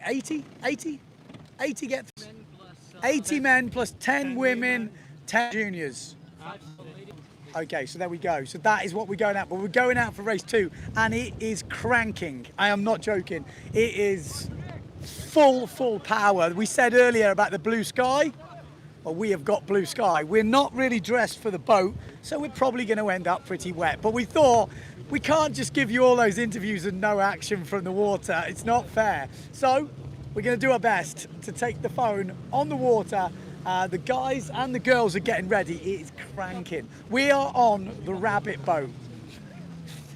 80 get 80 men plus 10 women, 10 juniors. Okay, so there we go. So that is what we're going out. But we're going out for race 2, and it is cranking. I am not joking. It is full power. We said earlier about the blue sky. Well, we have got blue sky. We're not really dressed for the boat, so we're probably going to end up pretty wet. But we thought we can't just give you all those interviews and no action from the water. It's not fair. So we're going to do our best to take the phone on the water. The guys and the girls are getting ready. It is cranking. We are on the rabbit boat.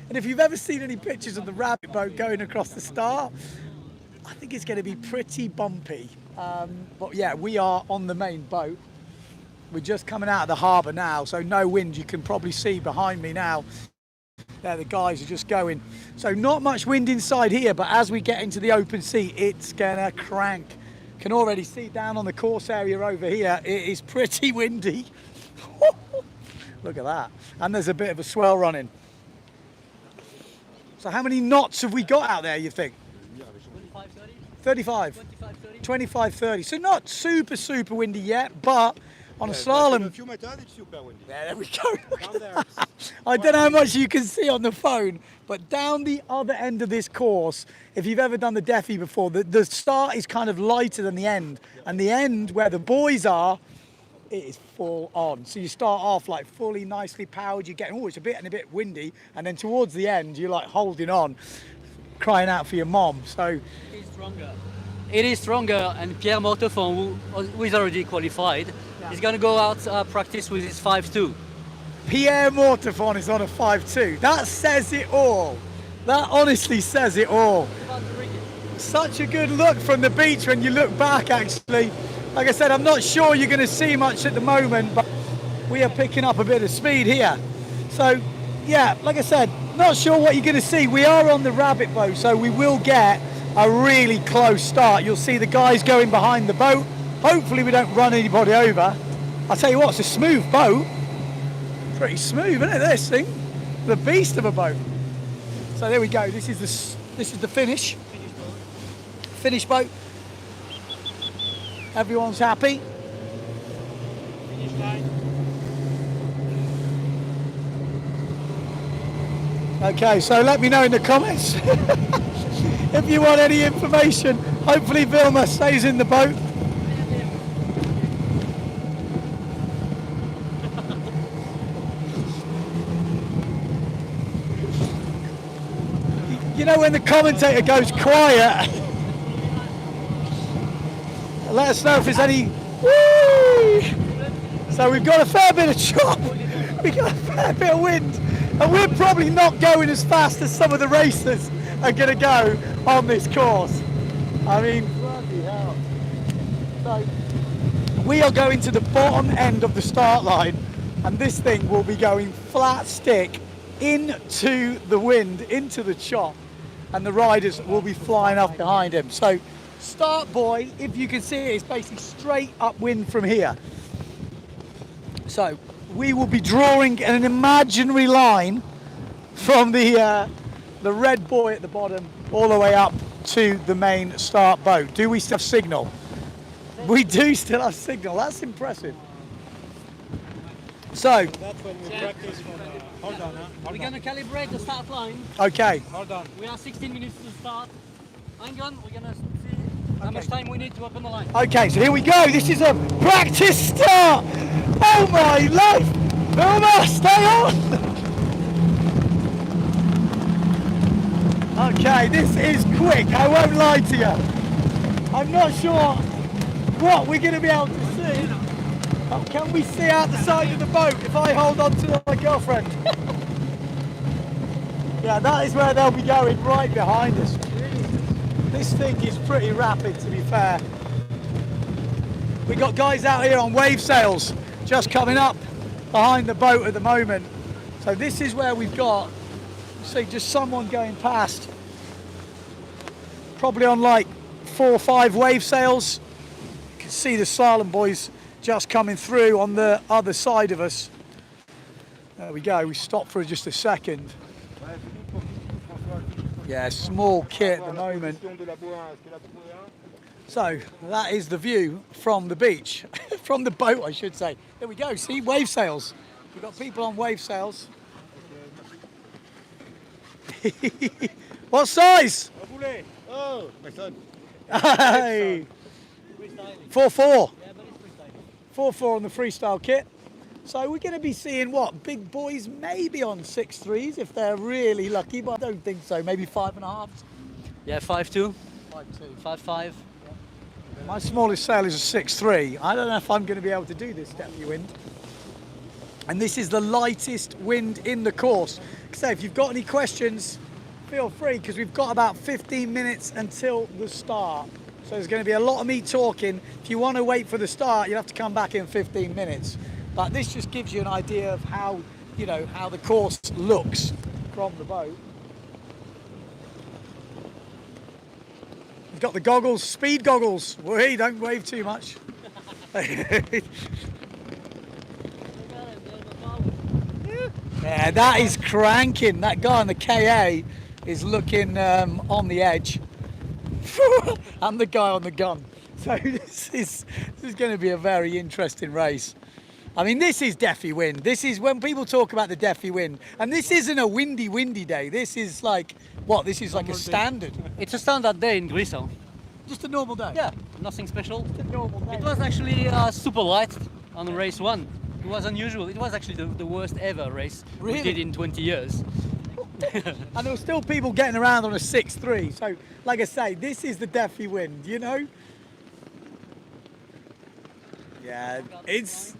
And if you've ever seen any pictures of the rabbit boat going across the Star, I think it's going to be pretty bumpy. But yeah, we are on the main boat. We're just coming out of the harbour now, so no wind. You can probably see behind me now. There, the guys are just going. So not much wind inside here, but as we get into the open sea, it's gonna crank. Can already see down on the course area over here, it is pretty windy. Look at that. And there's a bit of a swell running. So how many knots have we got out there, you think? 25, 30. 35? 25, 30. 25, 30. So not super windy yet, but on a slalom. A few meters, it's super windy. Yeah, there we go. Down there. I don't know how much you can see on the phone, but down the other end of this course, if you've ever done the Defi before, the start is kind of lighter than the end. And the end, where the boys are, it is full on. So you start off like fully nicely powered, you're getting, oh, it's a bit windy. And then towards the end, you're like holding on, crying out for your mom. So It is stronger. It is stronger, and Pierre Mortefond, who is already qualified, is going to go out practice with his 5.2. Pierre Mortefond is on a 5.2. That says it all. That honestly says it all. Such a good look from the beach when you look back, actually. Like I said, I'm not sure you're going to see much at the moment, but we are picking up a bit of speed here. So, yeah, like I said, not sure what you're going to see. We are on the rabbit boat, so we will get a really close start. You'll see the guys going behind the boat. Hopefully we don't run anybody over. I'll tell you what, it's a smooth boat. Pretty smooth, isn't it, this thing? The beast of a boat. So there we go. This is the finish. Finish boat. Everyone's happy. Finish line. Okay, so let me know in the comments if you want any information. Hopefully Vilma stays in the boat. You know when the commentator goes quiet, let us know if there's any. Woo! So we've got a fair bit of chop, we've got a fair bit of wind, and we're probably not going as fast as some of the racers are going to go on this course. I mean, bloody hell. So we are going to the bottom end of the start line, and this thing will be going flat stick into the wind, into the chop, and the riders will be flying up behind him. So start buoy, if you can see it, is basically straight upwind from here. So we will be drawing an imaginary line from the red buoy at the bottom all the way up to the main start boat. Do we still have signal? We do still have signal. That's impressive. So That's when we practice from... hold on, huh? We're going to calibrate the start line. okay, Hold on. We are 16 minutes to start. Hang on, we're going to see how much time we need to open the line. okay, so here we go. This is a practice start. Oh my life! Vilma, stay on! Okay, this is quick, I won't lie to you. I'm not sure what we're going to be able to see. Can we see out the side of the boat if I hold on to my girlfriend? Yeah, that is where they'll be going, right behind us. This thing is pretty rapid, to be fair. We've got guys out here on wave sails, just coming up behind the boat at the moment. So this is where we've got, see, just someone going past, probably on like 4 or 5 wave sails. You can see the slalom boys just coming through on the other side of us. There we go, we stopped for just a second. Yeah, small kit at the moment. So that is the view from the beach, from the boat, I should say. There we go. See, wave sails. We've got people on wave sails. What size? Oh, my son. Hey. 4-4. 4-4 on the freestyle kit. So we're going to be seeing what? Big boys maybe on 6.3s if they're really lucky, but I don't think so. Maybe 5.5s. Yeah, 5.2, 5.2. 5.5. My smallest sail is a 6.3. I don't know if I'm going to be able to do this Defiwind. And this is the lightest wind in the course. So if you've got any questions, feel free, because we've got about 15 minutes until the start. So there's going to be a lot of me talking. If you want to wait for the start, you'll have to come back in 15 minutes. But this just gives you an idea of how, you know, how the course looks from the boat. You've got the goggles, speed goggles. Wait, don't wave too much. Yeah, that is cranking. That guy on the KA is looking on the edge. And the guy on the gun. So this is going to be a very interesting race. I mean, this is Defiwind. This is when people talk about the Defiwind. And this isn't a windy day. This is like, what? This is like a standard. It's a standard day in Greece. Huh? Just a normal day. Yeah, nothing special. Just a normal day. It was actually super light on race 1. It was unusual. It was actually the worst ever race Really? we did in 20 years. And there were still people getting around on a 6.3. So, like I say, this is the Defiwind, you know? Yeah, it's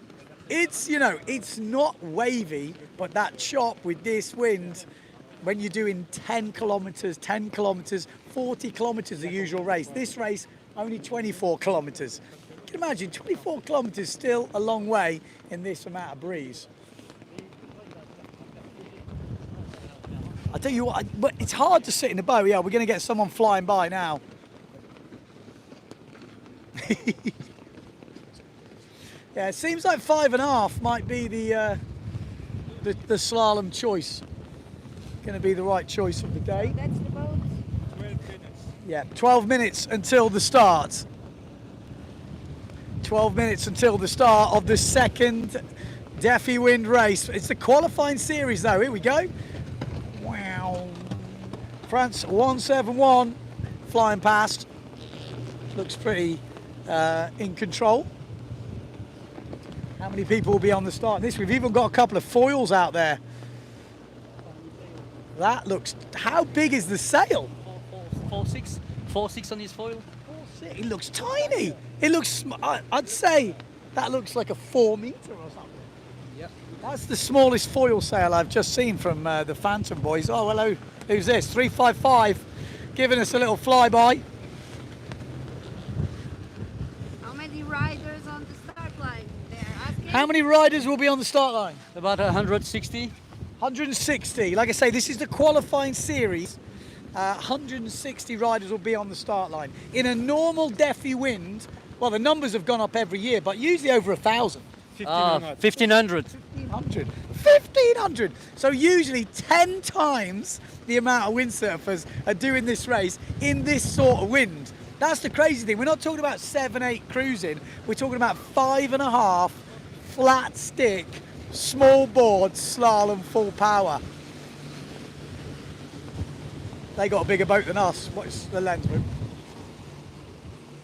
you know, it's not wavy, but that chop with this wind, when you're doing 10 kilometers, 40 kilometers the usual race. This race, only 24 kilometers. You can imagine, 24 kilometers still a long way in this amount of breeze. I tell you what, but it's hard to sit in the boat. Yeah, we're going to get someone flying by now. Yeah, it seems like 5.5 might be the slalom choice. Going to be the right choice of the day. That's the boat. 12 minutes. Yeah, 12 minutes until the start. 12 minutes until the start of the second Defiwind race. It's the qualifying series though. Here we go. Wow. France 171 flying past. Looks pretty in control. How many people will be on the start? This, we've even got a couple of foils out there. That looks, how big is the sail? 4.6 on his foil. It looks tiny. It looks, I'd say that looks like a 4 meter or something. Yep. That's the smallest foil sail I've just seen from the Phantom boys. Oh, hello. Who's this? 355 giving us a little flyby. How many riders on the start line? They're asking. How many riders will be on the start line? About 160. 160. Like I say, this is the qualifying series. 160 riders will be on the start line. In a normal Defiwind, well, the numbers have gone up every year, but usually over 1,000. 1,500. 1,500. 1,500. So usually 10 times the amount of windsurfers are doing this race in this sort of wind. That's the crazy thing. We're not talking about 7-8 cruising. We're talking about 5.5 flat stick, small board, slalom, full power. They got a bigger boat than us. What's the lens?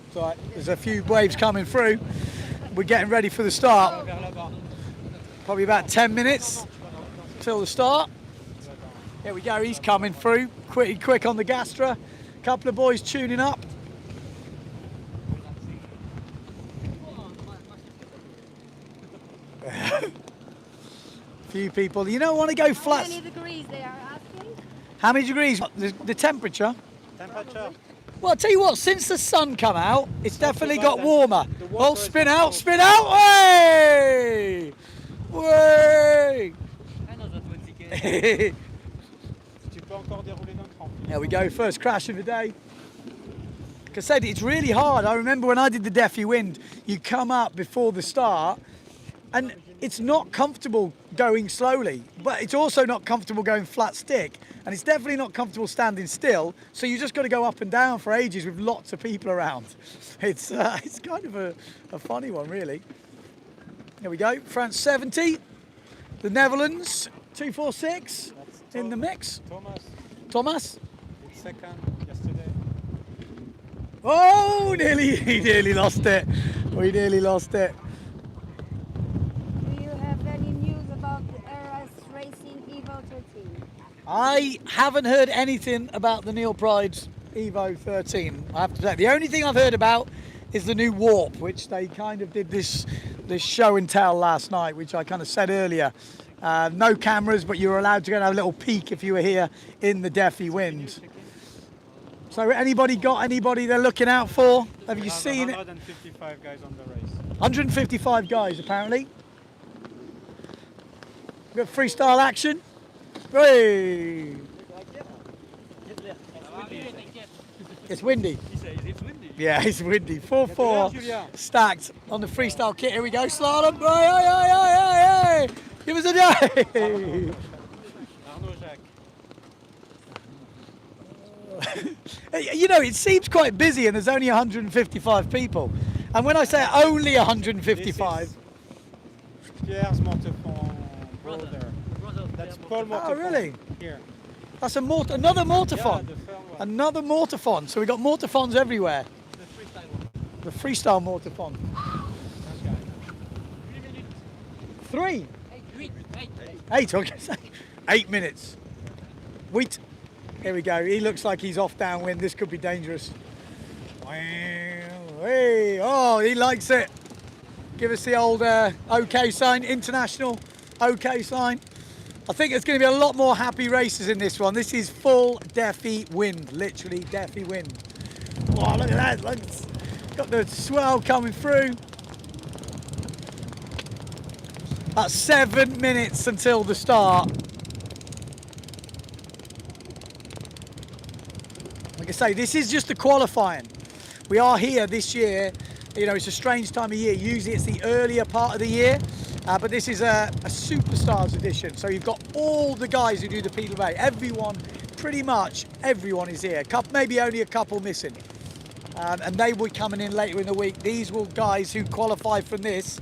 It's all right. There's a few waves coming through. We're getting ready for the start. Probably about 10 minutes till the start. Here we go. He's coming through. Quick on the Gastra. Couple of boys tuning up. Few people. You don't want to go flat. How many degrees they are asking? How many degrees? The temperature? Temperature. Well, I'll tell you what, since the sun come out, it's definitely too got bad. warmer. The water Oh, is spin not out, cold. spin out, way! Way! Another 20k. Tu peux encore dérouler d'un cran. There we go, first crash of the day. Like I said, it's really hard. I remember when I did the Defiwind, you come up before the start, and it's not comfortable going slowly, but it's also not comfortable going flat stick, and it's definitely not comfortable standing still. So you just got to go up and down for ages with lots of people around. It's kind of a funny one, really. There we go, France 70, the Netherlands 246 in the mix. Thomas. It's second yesterday. Oh, he nearly lost it. We nearly lost it. Do you have any news about the RS Racing Evo 13? I haven't heard anything about the Neil Pride's Evo 13, I have to say. The only thing I've heard about is the new Warp, which they kind of did this show and tell last night, which I kind of said earlier. No cameras, but you were allowed to go and have a little peek if you were here in the Defiwind. So anybody got anybody they're looking out for? Have you seen it? 155 guys on the race. 155 guys, apparently. We've got freestyle action. Hey! It's windy. It's windy. Yeah, it's windy. 4-4 stacked on the freestyle kit. Here we go, slalom. Hey! Give us a day. You know, it seems quite busy and there's only 155 people. And when I say only 155... Pierre's Montefond brother. That's Paul Montefond. Oh, really? Here. That's another mortifon. Yeah, the third one. Another mortifon. So we got mortifons everywhere. The freestyle mortifon. Okay. 3. 8, okay. 8 minutes. Wheat. Here we go. He looks like he's off downwind. This could be dangerous. Hey, oh, he likes it. Give us the old OK sign, international OK sign. I think there's going to be a lot more happy races in this one. This is full Defiwind, literally Defiwind. Oh, look at that. Look, it's got the swell coming through. That's 7 minutes until the start. Like I say, this is just the qualifying. We are here this year. You know, it's a strange time of year. Usually it's the earlier part of the year, but this is a Superstars edition. So you've got all the guys who do the Pedal Bay. Everyone, pretty much everyone is here. Maybe only a couple missing. And they will be coming in later in the week. These will guys who qualify from this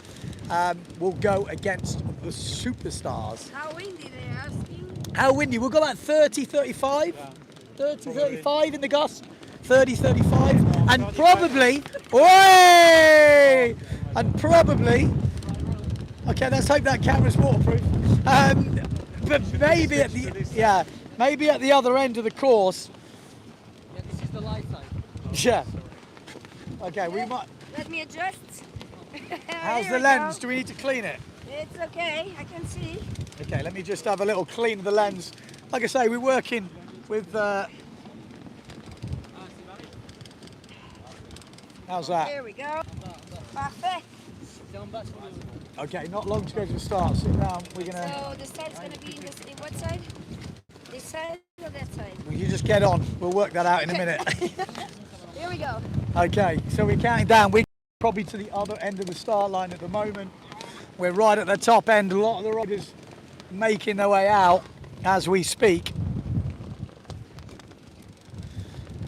will go against the Superstars. How windy they're asking? How windy? We'll go about 30, 35. Yeah. 30, 35 in the gust. 30, 35. And probably, way! And probably, okay, let's hope that camera's waterproof. But maybe at the, maybe at the other end of the course. Yeah, this is the light side. Yeah. Okay, we might. Let me adjust. How's Here the we lens? go. Do we need to clean it? It's okay, I can see. Okay, let me just have a little clean of the lens. Like I say, we're working with. How's that? Here we go. Parfait. Okay, not long to go to the start. Sit down. We're gonna. So the start's gonna be in what side? This side or that side? Well, you just get on. We'll work that out in a minute. Here we go. Okay, so we're counting down. We're probably to the other end of the start line at the moment. We're right at the top end. A lot of the riders making their way out as we speak.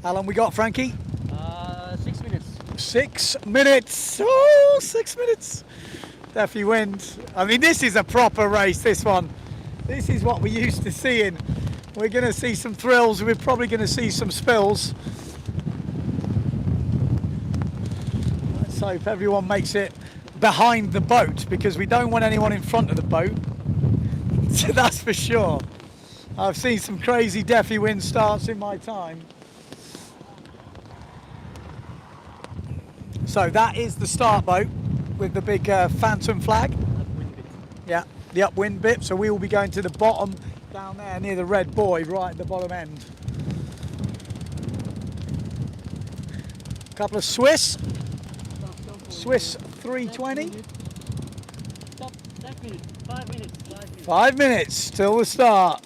How long we got, Frankie? 6 minutes. 6 minutes. Oh, 6 minutes. Defiwind. I mean, this is a proper race, this one. This is what we're used to seeing. We're going to see some thrills. We're probably going to see some spills. Let's hope everyone makes it behind the boat, because we don't want anyone in front of the boat. That's for sure. I've seen some crazy Defiwind starts in my time. So that is the start boat with the big phantom flag. Yeah, the upwind bit. So we will be going to the bottom down there near the red buoy, right at the bottom end. A couple of Swiss 320. Stop. 5 minutes. 5 minutes. 5 minutes till the start.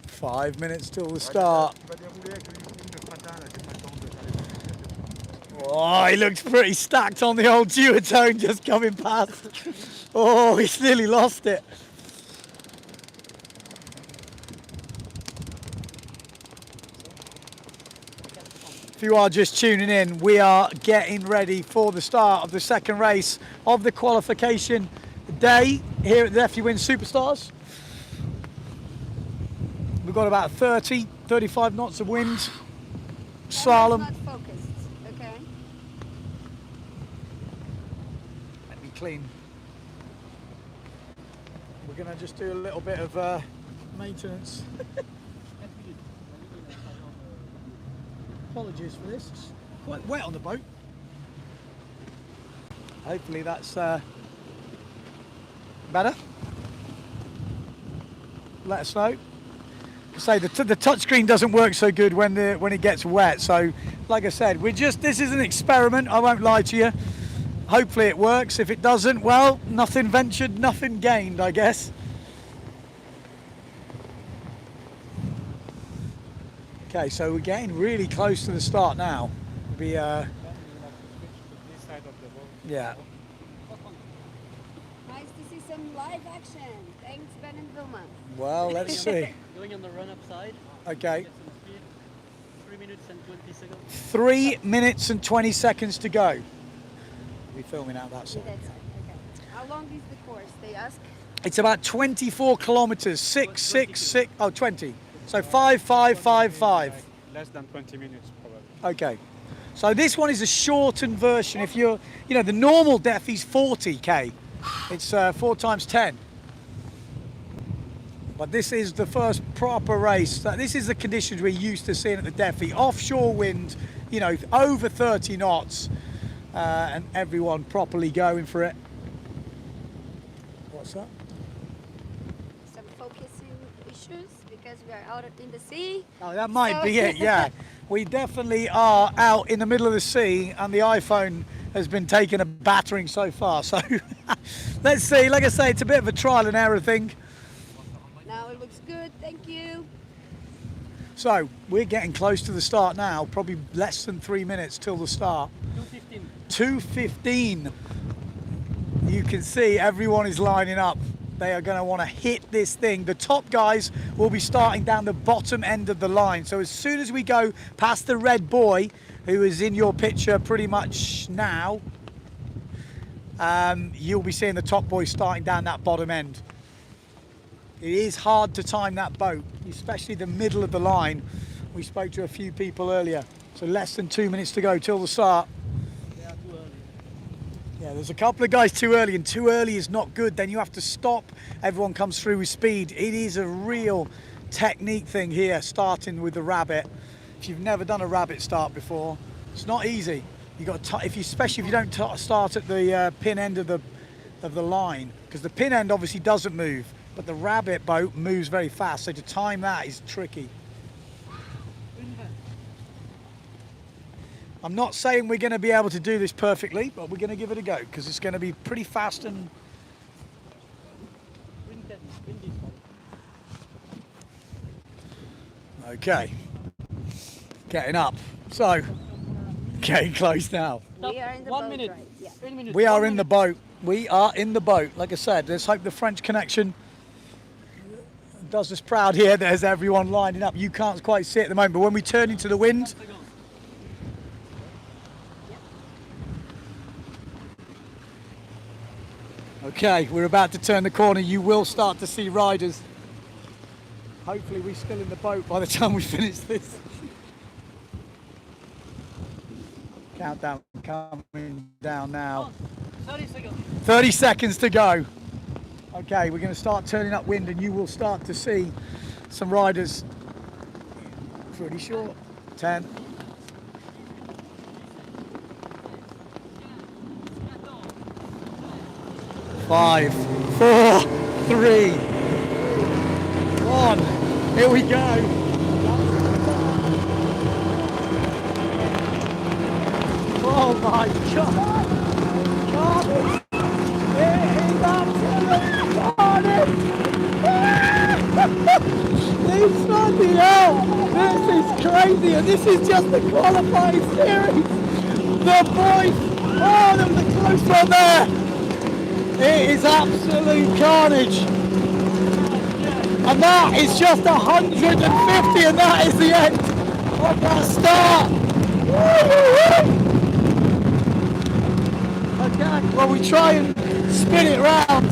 5 minutes till the start. Oh, he looks pretty stacked on the old duotone just coming past. Oh, he's nearly lost it. If you are just tuning in, we are getting ready for the start of the second race of the qualification day here at the Defiwind Superstars. We've got about 30, 35 knots of wind. Slalom. Not focused, okay? Let me clean. We're going to just do a little bit of maintenance. Apologies for this. It's quite wet on the boat. Hopefully that's better. Let us know. Say the touchscreen doesn't work so good when it gets wet. So, like I said, this is an experiment. I won't lie to you. Hopefully it works. If it doesn't, well, nothing ventured, nothing gained, I guess. Okay, so we're getting really close to the start now. Yeah. Nice to see some live action. Thanks, Ben and Vilma. Well, let's see. Going on the run-up side. Okay. Get some speed. 3 minutes and 20 seconds. 3 minutes and 20 seconds to go. We're filming out that side. That side, okay. How long is the course, they ask? It's about 24 kilometers. 6, 6, 6. Oh, 20. So 5, 5, 5, 5. Less than 20 minutes, probably. Okay. So this one is a shortened version. If you're, the normal Defi's 40k. It's 4 times 10. But this is the first proper race. This is the conditions we're used to seeing at the Defi. Offshore wind, over 30 knots, and everyone properly going for it. What's that? Some focusing issues because we are out in the sea. Oh, that might be it, yeah. We definitely are out in the middle of the sea, and the iPhone has been taking a battering so far. So let's see. Like I say, it's a bit of a trial and error thing. Now it looks good, thank you. So we're getting close to the start now, probably less than 3 minutes till the start. 2:15. You can see everyone is lining up. They are going to want to hit this thing. The top guys will be starting down the bottom end of the line. So as soon as we go past the red boy, who is in your picture pretty much now, you'll be seeing the top boy starting down that bottom end. It is hard to time that boat, especially the middle of the line. We spoke to a few people earlier. So less than 2 minutes to go till the start. Yeah, there's a couple of guys too early, and too early is not good. Then you have to stop. Everyone comes through with speed. It is a real technique thing here, starting with the rabbit. If you've never done a rabbit start before, it's not easy. You got to, especially if you don't start at the pin end of the line, because the pin end obviously doesn't move, but the rabbit boat moves very fast. So to time that is tricky. I'm not saying we're going to be able to do this perfectly, but we're going to give it a go because it's going to be pretty fast and... Okay. Getting up. So, getting close now. We are in the 1 boat, minute. right? Yeah. 3 minutes. We are in the boat. We are in the boat. Like I said, let's hope the French connection does us proud here. There's everyone lining up. You can't quite see it at the moment, but when we turn into the wind... Okay, we're about to turn the corner. You will start to see riders. Hopefully we're still in the boat by the time we finish this. Countdown coming down now. 30 seconds. 30 seconds to go. Okay, we're going to start turning up wind and you will start to see some riders. Pretty short. 10. 5, 4, 3, 1. Here we go. Oh my God! Carnage! It is absolute carnage! This bloody hell! This is crazy, and this is just the qualifying series. The boys, oh, there was a close one there. It is absolute carnage. And that is just 150, and that is the end of that start. Okay, well, we try and spin it round.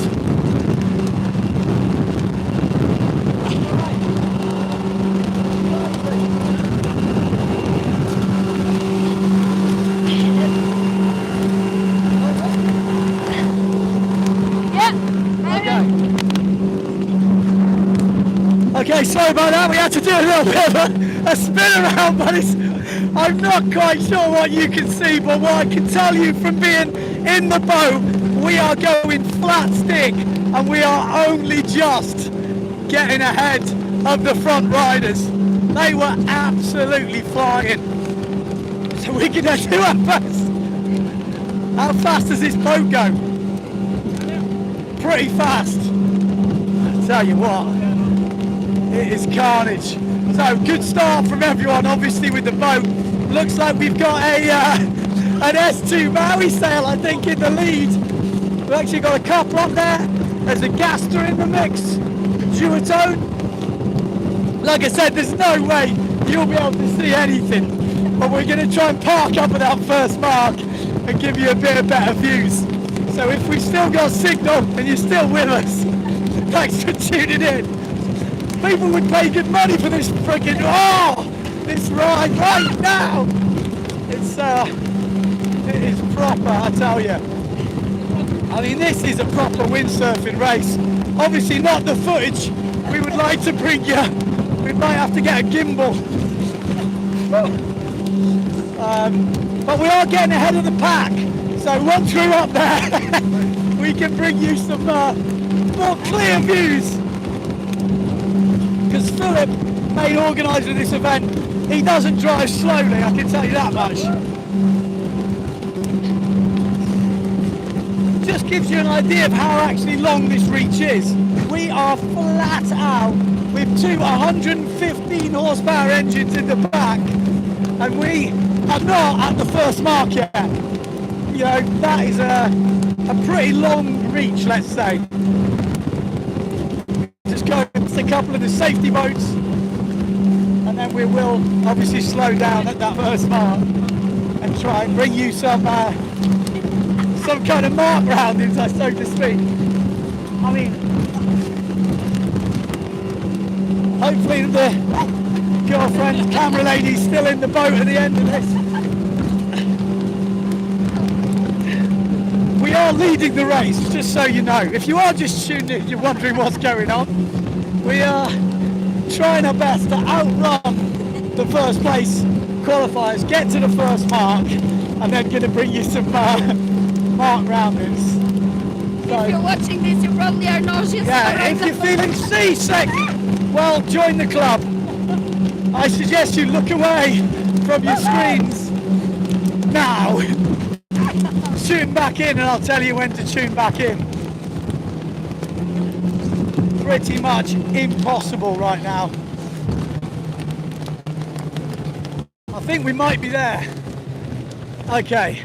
Okay, sorry about that. We had to do a little bit of a spin around, but I'm not quite sure what you can see, but what I can tell you from being in the boat, we are going flat stick, and we are only just getting ahead of the front riders. They were absolutely flying. So we're going to do our best. How fast does this boat go? Pretty fast. I tell you what. It is carnage. So good start from everyone, obviously, with the boat. Looks like we've got an S2 Maui sail, I think, in the lead. We've actually got a couple up there. There's a Gaster in the mix, duotone. Like I said, there's no way you'll be able to see anything, but we're going to try and park up at that first mark and give you a bit of better views. So if we've still got signal and you're still with us, thanks for tuning in. People would pay good money for this freaking this ride right now. It is proper, I tell you. I mean, this is a proper windsurfing race. Obviously not the footage we would like to bring you. We might have to get a gimbal. But we are getting ahead of the pack. So once we're up there, we can bring you some more clear views. Because Philip, main organiser of this event, he doesn't drive slowly, I can tell you that much. Just gives you an idea of how actually long this reach is. We are flat out with two 115 horsepower engines in the back, and we are not at the first mark yet. You know, that is a pretty long reach, let's say. Just go a couple of the safety boats, and then we will obviously slow down at that first mark and try and bring you some kind of mark roundings, so to speak. I mean, hopefully the girlfriend camera lady's still in the boat at the end of this. We are leading the race, just so you know. If you are just tuned in, you're wondering what's going on. We are trying our best to outrun the first place qualifiers, get to the first mark, and then going to bring you some mark roundings. So, if you're watching this, you probably are nauseous. yeah, if you're feeling seasick, well, join the club. I suggest you look away from your screens now. Tune back in, and I'll tell you when to tune back in. Pretty much impossible right now. I think we might be there. Okay.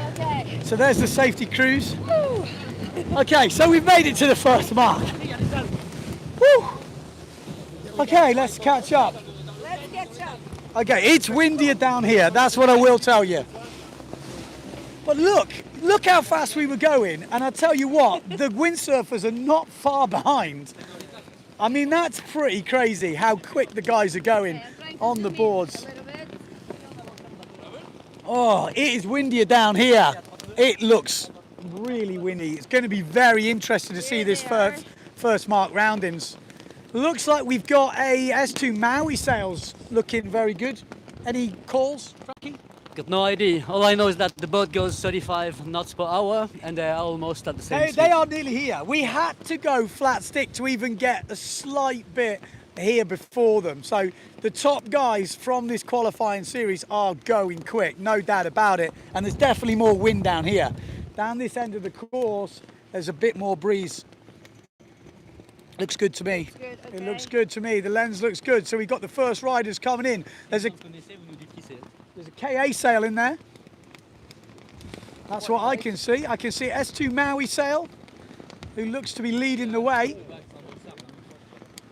So there's the safety cruise. Woo. Okay, so we've made it to the first mark. Woo. Okay, let's catch up. Let's catch up. Okay, it's windier down here, that's what I will tell you. But look how fast we were going, and I'll tell you what, the windsurfers are not far behind. I mean, that's pretty crazy how quick the guys are going on the boards. Oh, it is windier down here. It looks really windy. It's going to be very interesting to see this first mark roundings. Looks like we've got a S2 Maui sails looking very good. Any calls, Frankie? Got no idea. All I know is that the boat goes 35 knots per hour, and they're almost at the same speed. They are nearly here. We had to go flat stick to even get a slight bit here before them. So the top guys from this qualifying series are going quick, no doubt about it. And there's definitely more wind down here. Down this end of the course, there's a bit more breeze. Looks good to me. Good, okay. It looks good to me. The lens looks good. So we've got the first riders coming in. There's a KA sail in there. That's what I can see. I can see S2 Maui sail, who looks to be leading the way.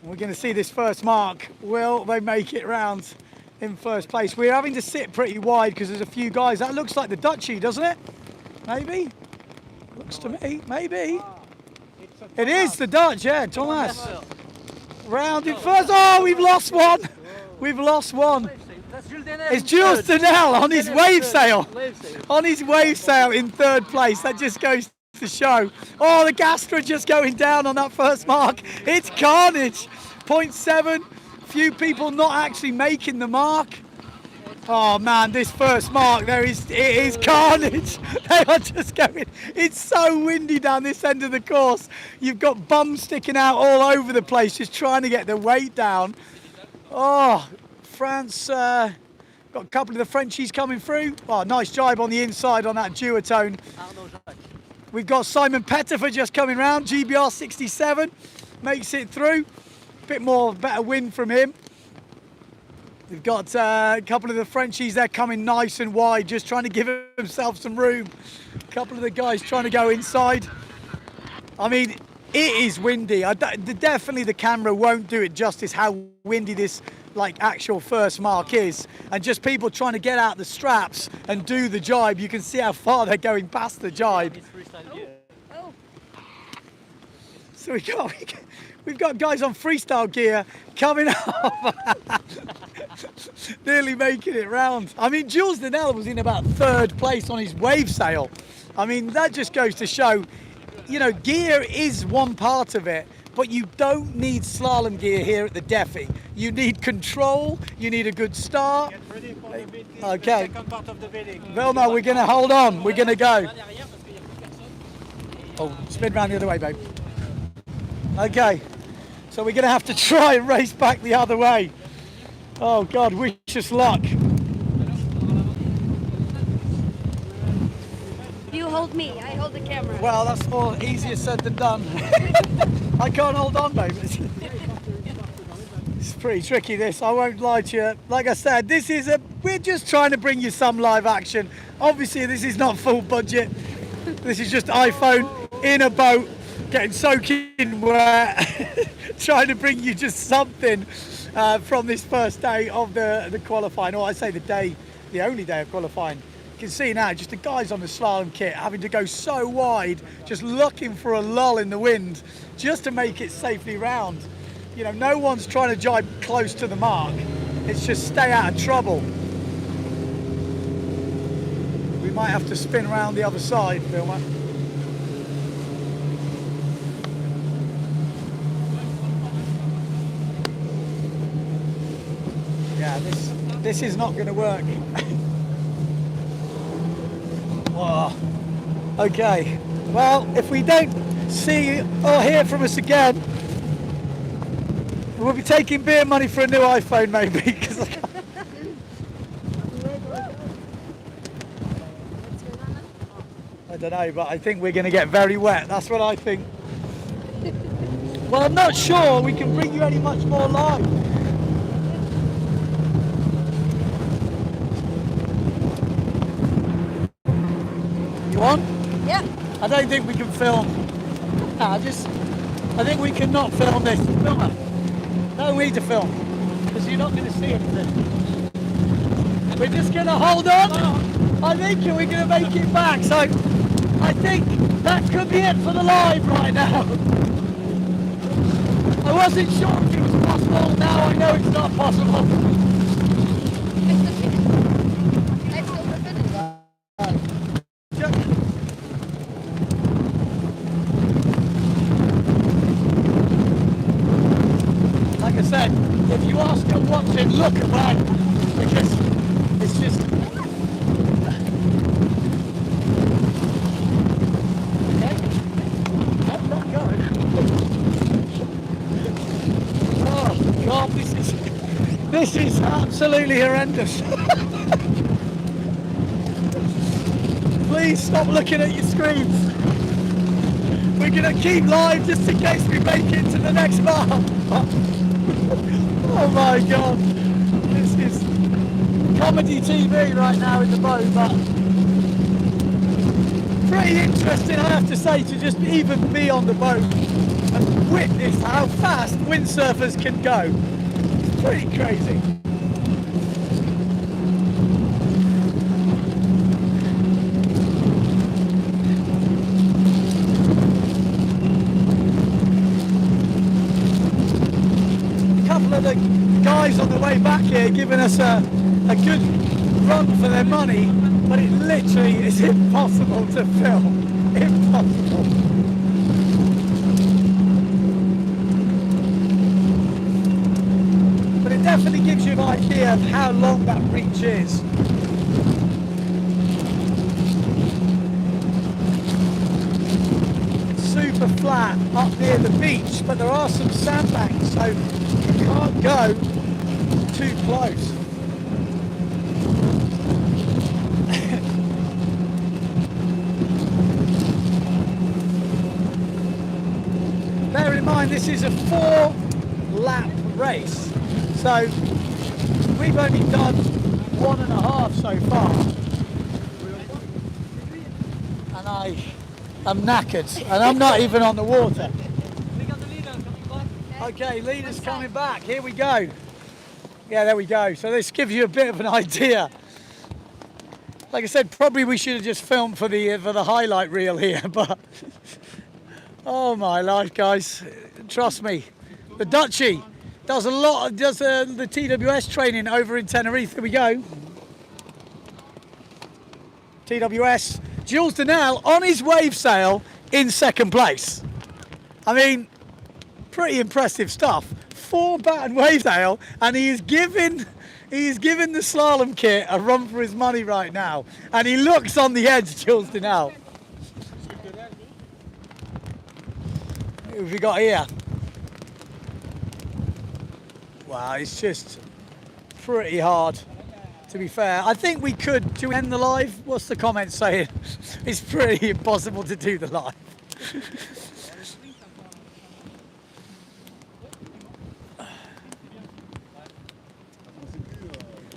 We're going to see this first mark. Will they make it round in first place? We're having to sit pretty wide because there's a few guys. That looks like the Dutchie, doesn't it? Maybe? Looks to me, maybe. It is the Dutch, yeah, Thomas. Round in first. Oh, we've lost one. We've lost one. It's Jules Denel on his wave sail. On his wave sail in third place. That just goes to show. Oh, the Gastra just going down on that first mark. It's carnage. 0.7. Few people not actually making the mark. Oh man, this first mark it is carnage. They are just going. It's so windy down this end of the course. You've got bums sticking out all over the place, just trying to get the weight down. Oh, France got a couple of the Frenchies coming through. Oh, nice jibe on the inside on that duotone. We've got Simon Pettifer just coming round. GBR 67 makes it through. Better wind from him. We've got a couple of the Frenchies there coming nice and wide, just trying to give himself some room. A couple of the guys trying to go inside. I mean, it is windy. Definitely the camera won't do it justice how windy this actual first mark is. And just people trying to get out the straps and do the jibe. You can see how far they're going past the jibe. Oh. So we've got guys on freestyle gear coming up. Nearly making it round. I mean, Jules Denel was in about third place on his wave sail. I mean, that just goes to show, you know, gear is one part of it, but you don't need slalom gear here at the Defi. You need control, you need a good start. Get ready for the Okay. second part of the bidding. Vilma, we're going to hold on. We're going to go. Oh, spin round the other way, babe. Okay. So we're going to have to try and race back the other way. Oh God, wish us luck. You hold me, I hold the camera. Well, that's more easier said than done. I can't hold on, babe. It's pretty tricky, this. I won't lie to you. Like I said, we're just trying to bring you some live action. Obviously, this is not full budget. This is just iPhone in a boat, getting soaking wet, trying to bring you just something from this first day of the qualifying, or I say the only day of qualifying. You can see now just the guys on the slalom kit having to go so wide, just looking for a lull in the wind just to make it safely round. You know, no one's trying to jibe close to the mark. It's just stay out of trouble. We might have to spin around the other side, Vilma. Yeah, this is not going to work. Oh, okay. Well, if we don't see or hear from us again, we'll be taking beer money for a new iPhone, maybe. Cause I don't know, but I think we're going to get very wet. That's what I think. Well, I'm not sure we can bring you any much more live. On? Yeah. I don't think we can film. No, I think we cannot film this. Film it. No need to film, because you're not going to see anything. We're just going to hold on. I think we're going to make it back. So I think that could be it for the live right now. I wasn't sure if it was possible. Now I know it's not possible. Like I said, if you are still watching, look away, because it's just... Okay, let that go. Oh God, this is absolutely horrendous. Please stop looking at your screens. We're going to keep live just in case we make it to the next bar. Oh my God. This is comedy TV right now in the boat, but pretty interesting, I have to say, to just even be on the boat and witness how fast windsurfers can go. It's pretty crazy. A couple of the guys on the way back here giving us a good run for their money, but it literally is impossible to film. Impossible. But it definitely gives you an idea of how long that reach is. It's super flat up near the beach, but there are some sandbanks, so you can't go too close. Bear in mind, this is a 4-lap race, so we've only done 1.5 so far, and I am knackered, and I'm not even on the water. Okay, leader's coming back. Here we go. Yeah, there we go. So this gives you a bit of an idea. Like I said, probably we should have just filmed for the highlight reel here, but oh my life, guys! Trust me, the Dutchie does the TWS training over in Tenerife. Here we go. TWS. Jules Denel on his wave sail in 2nd place. I mean, pretty impressive stuff. 4-batten wave sail, and he is giving the slalom kit a run for his money right now, and he looks on the edge, Jules Denel. Who have we got here? Wow, it's just pretty hard, to be fair. I think we could. Do we end the live? What's the comment saying? It's pretty impossible to do the live.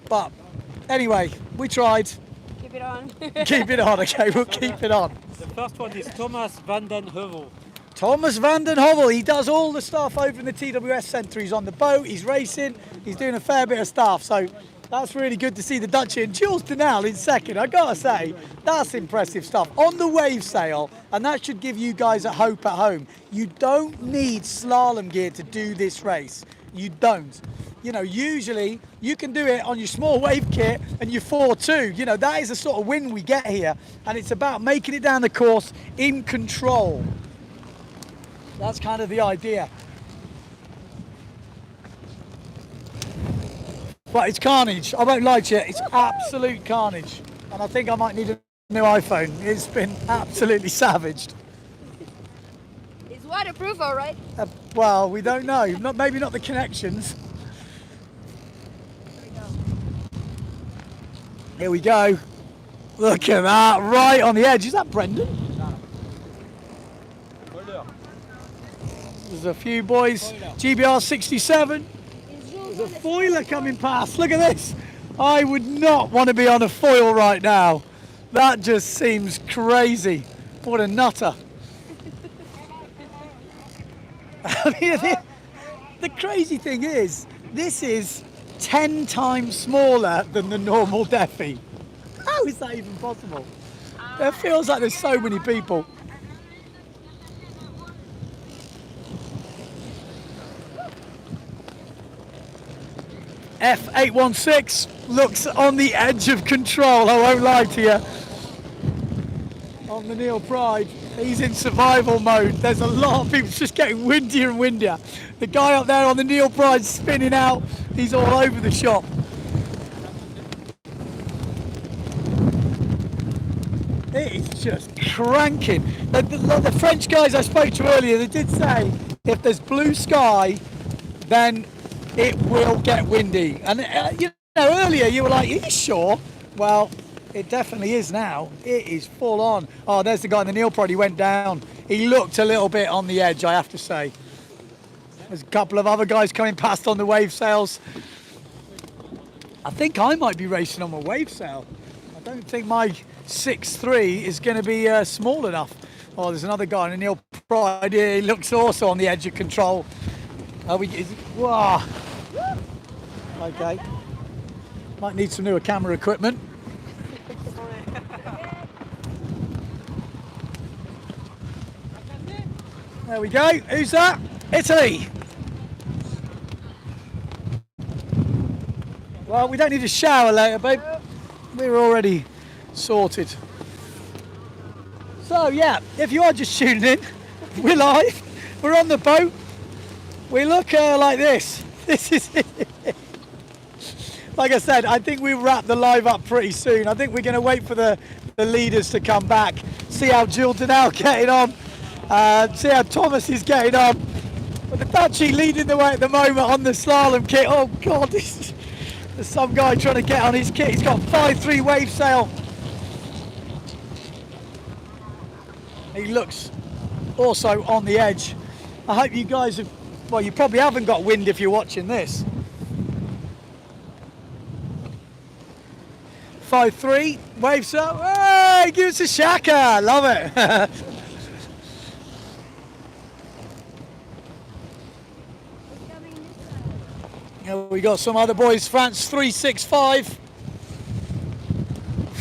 But anyway, we tried. Keep it on. Keep it on, okay, we'll keep it on. The first one is Thomas van den Heuvel. Thomas van den Heuvel, he does all the stuff over in the TWS Centre. He's on the boat, he's racing, he's doing a fair bit of stuff. So that's really good to see the Dutchie. And Jules Denel in 2nd, I gotta say, that's impressive stuff. On the wave sail, and that should give you guys a hope at home. You don't need slalom gear to do this race. You don't. You know, usually you can do it on your small wave kit and your 4.2. You know, that is the sort of win we get here. And it's about making it down the course in control. That's kind of the idea. But it's carnage. I won't lie to you, it's absolute carnage. And I think I might need a new iPhone. It's been absolutely savaged. It's waterproof, all right? Well, we don't know. Maybe not the connections. Here we go. Look at that, right on the edge. Is that Brendan? There's a few boys. GBR 67. There's a foiler coming past. Look at this. I would not want to be on a foil right now. That just seems crazy. What a nutter. I mean, the crazy thing is, this is 10 times smaller than the normal Defi. How is that even possible? It feels like there's so many people. F816 looks on the edge of control, I won't lie to you. On the Neil Pride, he's in survival mode. There's a lot of people just getting windier and windier. The guy up there on the Neil Pride spinning out, he's all over the shop. It is just cranking. The French guys I spoke to earlier, they did say if there's blue sky, then it will get windy. And you know, earlier you were like, are you sure? Well, it definitely is now. It is full on. Oh, there's the guy in the Neil Prod. He went down. He looked a little bit on the edge, I have to say. There's a couple of other guys coming past on the wave sails. I think I might be racing on my wave sail. I don't think my 6'3" is going to be small enough. Oh, there's another guy, and Neil Pride here. He looks also on the edge of control. Wow. Okay. Might need some newer camera equipment. There we go. Who's that? Italy. Well, we don't need a shower later, babe. We're already sorted. So yeah, if you are just tuning in, we're live. We're on the boat. We look like this. This is it. Like I said, I think we'll wrap the live up pretty soon. I think we're going to wait for the leaders to come back, see how Jill Donnell getting on, see how Thomas is getting on. But the Dutchie leading the way at the moment on the slalom kit. Oh God, there's some guy trying to get on his kit. He's got 5.3 wave sail. He looks also on the edge. I hope you guys have, well, you probably haven't got wind if you're watching this. 5.3 wave sail. Hey, give us a shaka. Love it. Yeah, we got some other boys. France 365.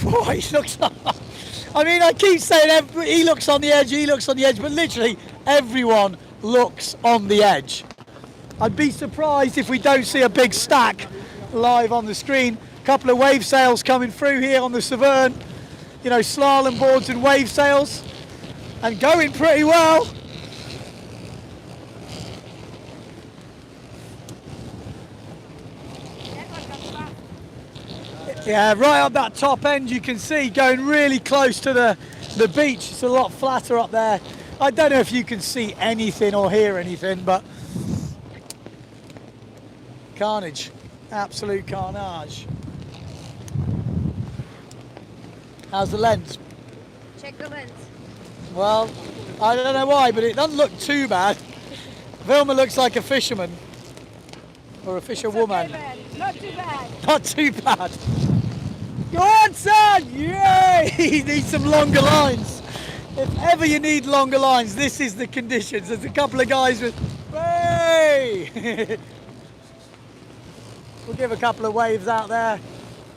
Boy, he looks. I mean, I keep saying he looks on the edge. He looks on the edge, but literally everyone looks on the edge. I'd be surprised if we don't see a big stack live on the screen. A couple of wave sails coming through here on the Severn. You know, slalom boards and wave sails, and going pretty well. Yeah, right up that top end you can see going really close to the beach. It's a lot flatter up there. I don't know if you can see anything or hear anything, but carnage, absolute carnage. How's the lens? Check the lens. Well, I don't know why, but it doesn't look too bad. Vilma looks like a fisherman or a fisherwoman. Okay, not too bad. Not too bad. Go on, son! Yay! You need some longer lines. If ever you need longer lines, this is the conditions. There's a couple of guys with, hey! We'll give a couple of waves out there.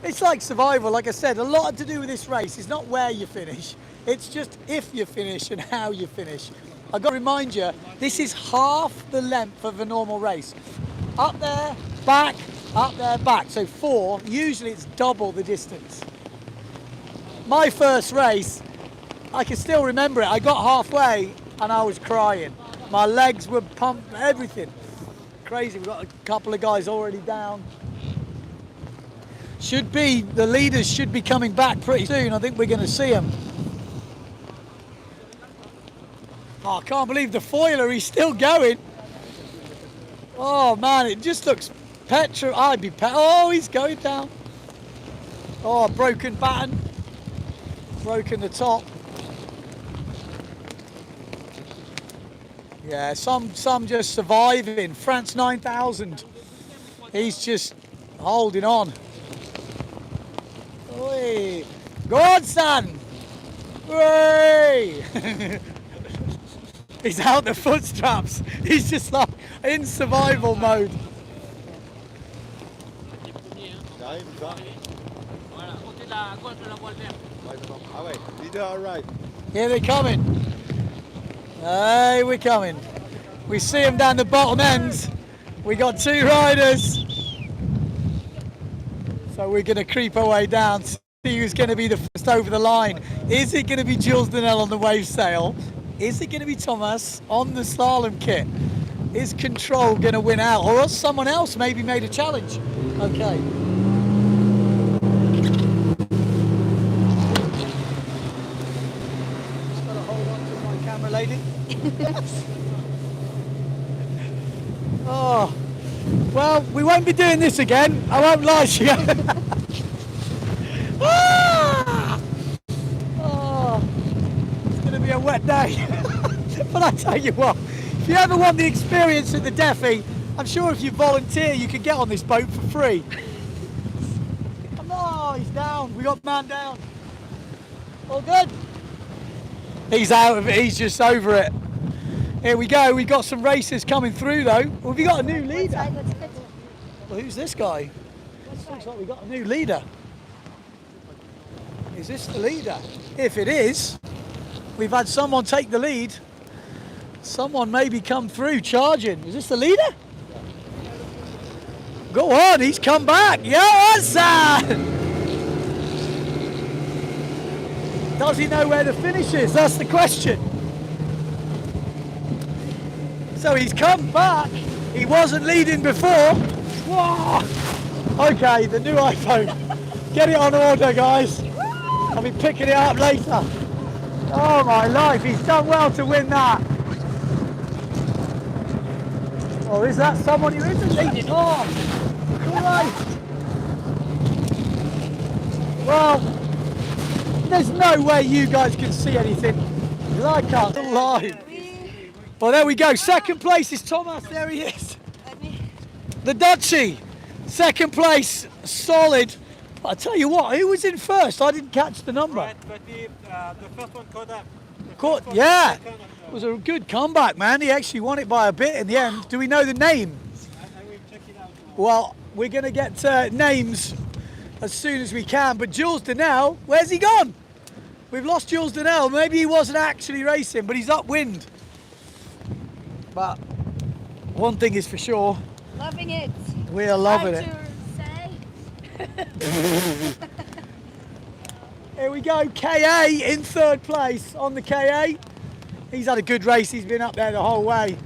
It's like survival, like I said, a lot to do with this race. It's not where you finish. It's just if you finish and how you finish. I've got to remind you, this is half the length of a normal race. Up there, back, up there, back. So 4, usually it's double the distance. My first race, I can still remember it. I got halfway and I was crying. My legs were pumped, everything. Crazy, we've got a couple of guys already down. The leaders should be coming back pretty soon. I think we're going to see them. Oh, I can't believe the foiler, he's still going. Oh man, it just looks oh, he's going down. Oh, broken batten. Broken the top. Yeah, some just surviving. France 9000. He's just holding on. Oi. Go on, son. Hooray! He's out the footstraps. He's just like in survival mode. Here they're coming. Hey, we're coming. We see them down the bottom ends. We got 2 riders. So we're going to creep our way down, see who's going to be the first over the line. Is it going to be Jules Donnell on the wave sail? Is it going to be Thomas on the slalom kit? Is Control going to win out? Or else someone else maybe made a challenge? Okay. Just got to hold on to my camera, lady. Oh, well, we won't be doing this again. I won't lie to you. Ah! Oh, it's going to be a wet day. But I tell you what, if you ever want the experience at the Defi, I'm sure if you volunteer, you can get on this boat for free. Oh, he's down. We got man down. All good? He's out of it. He's just over it. Here we go. We got some racers coming through though. Well, have you got a new leader? Well, who's this guy? Looks like we got a new leader. Is this the leader? If it is, we've had someone take the lead. Someone maybe come through charging. Is this the leader? Go on, he's come back. Yes, does he know where the finish is? That's the question. So he's come back. He wasn't leading before. Whoa. Okay, the new iPhone. Get it on order, guys. I'll be picking it up later. Oh my life, he's done well to win that. Oh, is that someone who isn't leading? Oh, Christ. Well, there's no way you guys can see anything, because I can't live. Well, there we go. Second place is Thomas. There he is. The Dutchie. Second place, solid. I tell you what, who was in first? I didn't catch the number. Right, but the first one caught up. Yeah, it was a good comeback, man. He actually won it by a bit in the end. Do we know the name? I will check it out. Well, we're going to get names as soon as we can. But Jules Denel, where's he gone? We've lost Jules Denel. Maybe he wasn't actually racing, but he's upwind. But one thing is for sure. Loving it. We are loving it. Here we go, KA in third place on the KA. He's had a good race, he's been up there the whole way.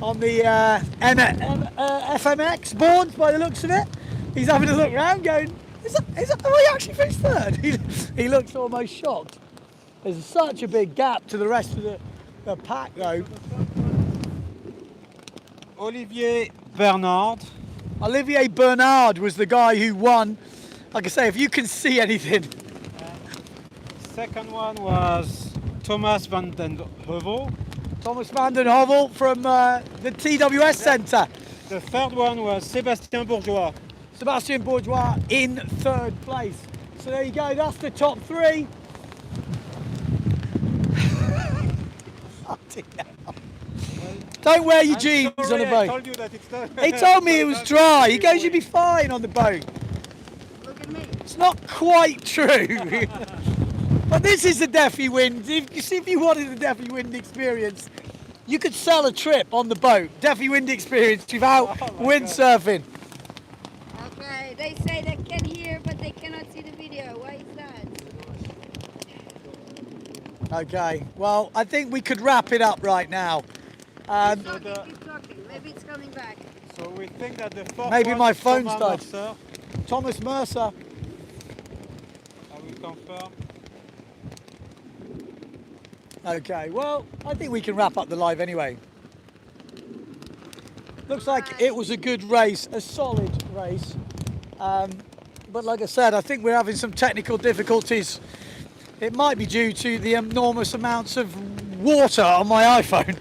On the FMX boards by the looks of it. He's having a look around going, have I actually finished third? He looks almost shocked. There's such a big gap to the rest of the pack though. Olivier Bernard. Olivier Bernard was the guy who won. Like I say, if you can see anything. Second one was Thomas van den Heuvel. Thomas van den Heuvel from the TWS Centre. The third one was Sébastien Bourgeois. Sébastien Bourgeois in third place. So there you go, that's the top three. Don't wear your jeans on a boat. I told you that it's not. He told me it was dry. He goes, you'll be fine on the boat. Look at me. It's not quite true. But this is the Defiwind. If you wanted the Defiwind experience, you could sell a trip on the boat. Defiwind experience without windsurfing. Okay, they say they can hear, but they cannot see the video. Why is that? Okay, well, I think we could wrap it up right now. Keep talking. Maybe it's coming back. So we think that the fourth Maybe one my is phone's Thomas died. Mercer. Thomas Mercer. I will confirm. Okay, well, I think we can wrap up the live anyway. Looks like it was a good race, a solid race. But like I said, I think we're having some technical difficulties. It might be due to the enormous amounts of water on my iPhone.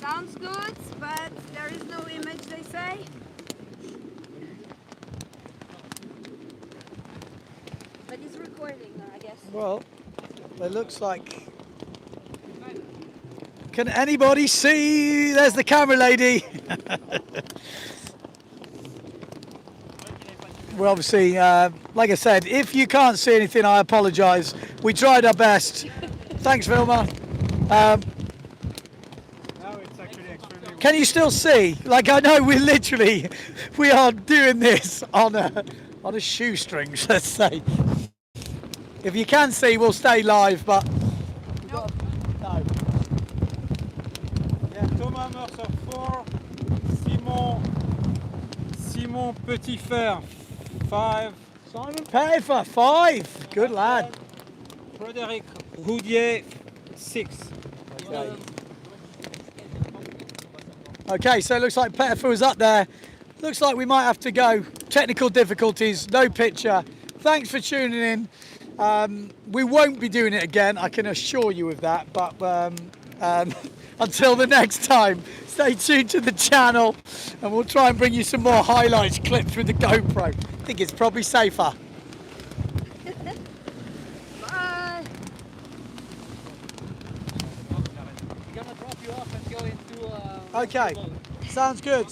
Sounds good, but there is no image, they say. But it's recording, I guess. Well, it looks like... Can anybody see? There's the camera lady. We're obviously, like I said, if you can't see anything, I apologise. We tried our best. Thanks, Vilma. Now it's actually extremely. Can you still see? Like, I know we are doing this on a shoestring, let's say. If you can see, we'll stay live, but No. no. Yeah, Thomas Mercer 4, Simon Petitfer 5, Simon Pettifer 5. Good lad. Frédéric Roudier 6. Okay, so it looks like Pettifer was up there. Looks like we might have to go. Technical difficulties, no picture. Thanks for tuning in. We won't be doing it again, I can assure you of that, but Until the next time, stay tuned to the channel and we'll try and bring you some more highlights clipped through the GoPro. I think it's probably safer. Bye. We're gonna drop you off and go into. Okay, sounds good.